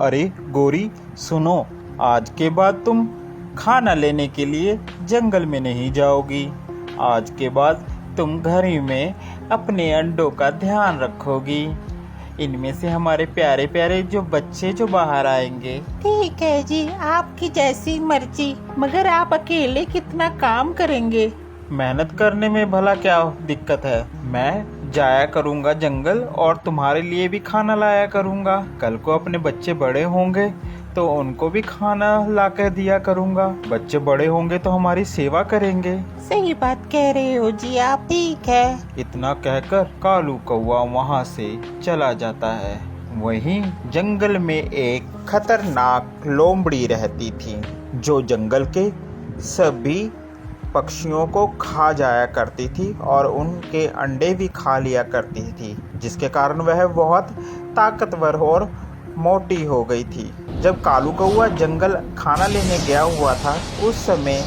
अरे गोरी सुनो, आज के बाद तुम खाना लेने के लिए जंगल में नहीं जाओगी। आज के बाद तुम घर ही में अपने अंडों का ध्यान रखोगी। इनमें से हमारे प्यारे प्यारे जो बच्चे जो बाहर आएंगे। ठीक है जी, आपकी जैसी मर्जी, मगर आप अकेले कितना काम करेंगे? मेहनत करने में भला क्या दिक्कत है। मैं जाया करूंगा जंगल और तुम्हारे लिए भी खाना लाया करूंगा। कल को अपने बच्चे बड़े होंगे तो उनको भी खाना ला कर दिया करूंगा। बच्चे बड़े होंगे तो हमारी सेवा करेंगे। सही बात कह रहे हो जी आप। ठीक है। इतना कहकर कालू कौवा वहां से चला जाता है। वहीं जंगल में एक खतरनाक लोमड़ी रहती थी जो जंगल के सभी पक्षियों को खा जाया करती थी और उनके अंडे भी खा लिया करती थी, जिसके कारण वह बहुत ताकतवर और मोटी हो गई थी। जब कालू कौवा जंगल खाना लेने गया हुआ था, उस समय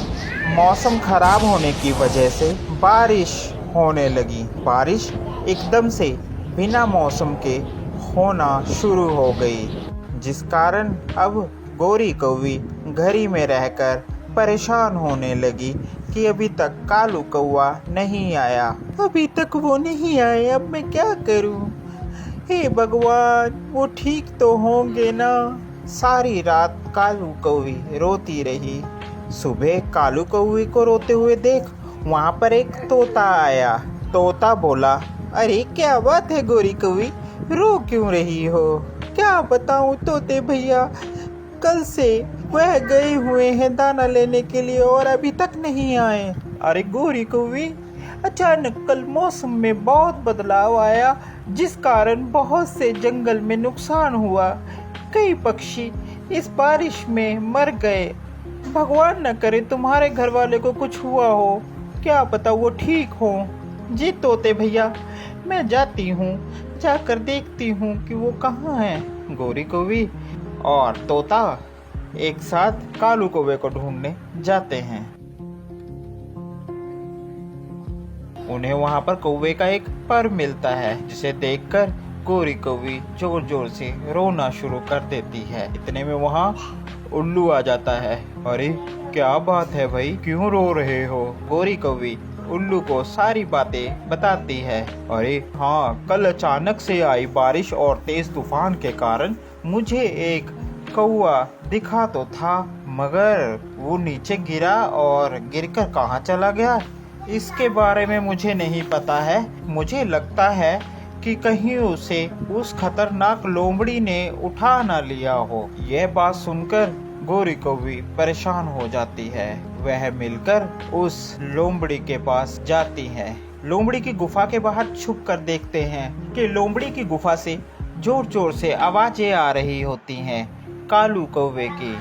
मौसम खराब होने की वजह से बारिश होने लगी। बारिश एकदम से बिना मौसम के होना शुरू हो गई, जिस कारण अब गोरी कौवी घर ही में रहकर परेशान होने लगी कि अभी तक कालू कौवा नहीं आया। अभी तक वो नहीं आए, अब मैं क्या करूं? हे भगवान, वो ठीक तो होंगे ना? सारी रात कालू कौवी रोती रही। सुबह कालू कौवी को रोते हुए देख वहां पर एक तोता आया। तोता बोला, अरे क्या बात है गोरी कौवी, रो क्यों रही हो? क्या बताऊं तोते भैया, कल से वह गए हुए हैं दाना लेने के लिए और अभी तक नहीं आए। अरे गोरी कौवी, अचानक कल मौसम में बहुत बदलाव आया, जिस कारण बहुत से जंगल में नुकसान हुआ। कई पक्षी इस बारिश में मर गए। भगवान न करे तुम्हारे घर वाले को कुछ हुआ हो, क्या पता वो ठीक हो। जी तोते भैया, मैं जाती हूँ, जाकर देखती हूँ कि वो कहाँ हैं। गोरी कौवी और तोता एक साथ कालू कौवे को ढूंढने जाते हैं। उन्हें वहां पर कौवे का एक पर मिलता है, जिसे देखकर गोरी कौवी जोर जोर से रोना शुरू कर देती है। इतने में वहां उल्लू आ जाता है। अरे क्या बात है भाई, क्यों रो रहे हो? गोरी कौवी उल्लू को सारी बातें बताती है। अरे हाँ, कल अचानक से आई बारिश और तेज तूफान के कारण मुझे एक कौवा दिखा तो था, मगर वो नीचे गिरा और गिरकर कहाँ चला गया इसके बारे में मुझे नहीं पता है। मुझे लगता है कि कहीं उसे उस खतरनाक लोमड़ी ने उठा ना लिया हो। यह बात सुनकर गोरी कौवी परेशान हो जाती है। वह मिलकर उस लोमड़ी के पास जाती है। लोमड़ी की गुफा के बाहर छुप कर देखते हैं कि लोमड़ी की गुफा से जोर जोर से आवाजें आ रही होती हैं कालू कौवे की।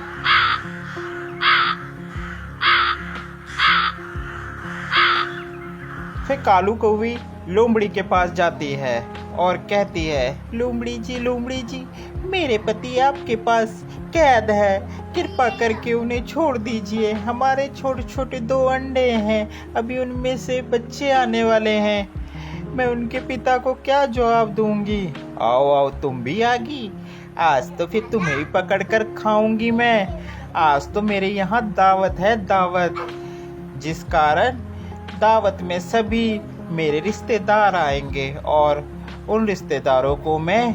फिर कालू कौवी लोमड़ी के पास जाती है और कहती है, लोमड़ी जी, मेरे पति आपके पास कैद है, कृपा करके उन्हें छोड़ दीजिए। हमारे छोटे छोटे 2 अंडे हैं, अभी उनमें से बच्चे आने वाले हैं। मैं उनके पिता को क्या जवाब दूंगी? आओ आओ, तुम भी आ गई। आज तो फिर तुम्हें भी पकड़ कर खाऊंगी मैं। आज तो मेरे यहाँ दावत है, दावत, जिस कारण दावत में सभी मेरे रिश्तेदार आएंगे और उन रिश्तेदारों को मैं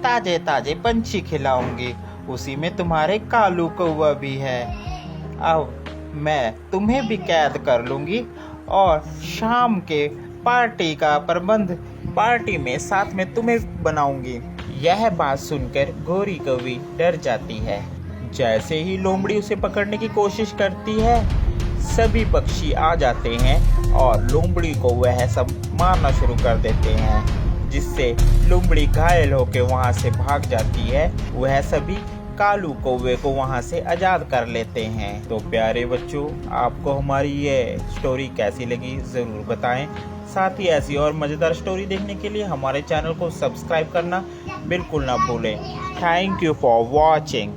ताजे ताजे पंछी खिलाऊंगी। उसी में तुम्हारे कालू कौवा भी है। अब मैं तुम्हें भी कैद कर लूंगी और शाम के पार्टी का प्रबंध पार्टी में साथ में तुम्हें बनाऊंगी। यह बात सुनकर गोरी कौवी डर जाती है। जैसे ही लोमड़ी उसे पकड़ने की कोशिश करती है, सभी पक्षी आ जाते हैं और लोमड़ी को वह सब मारना शुरू कर देते हैं, जिससे लोमड़ी घायल होकर वहां से भाग जाती है। वह सभी कालू कौवे को वहां से आजाद कर लेते हैं। तो प्यारे बच्चों, आपको हमारी ये स्टोरी कैसी लगी जरूर बताएं। साथ ही ऐसी और मज़ेदार स्टोरी देखने के लिए हमारे चैनल को सब्सक्राइब करना बिल्कुल ना भूलें। Thank you for watching.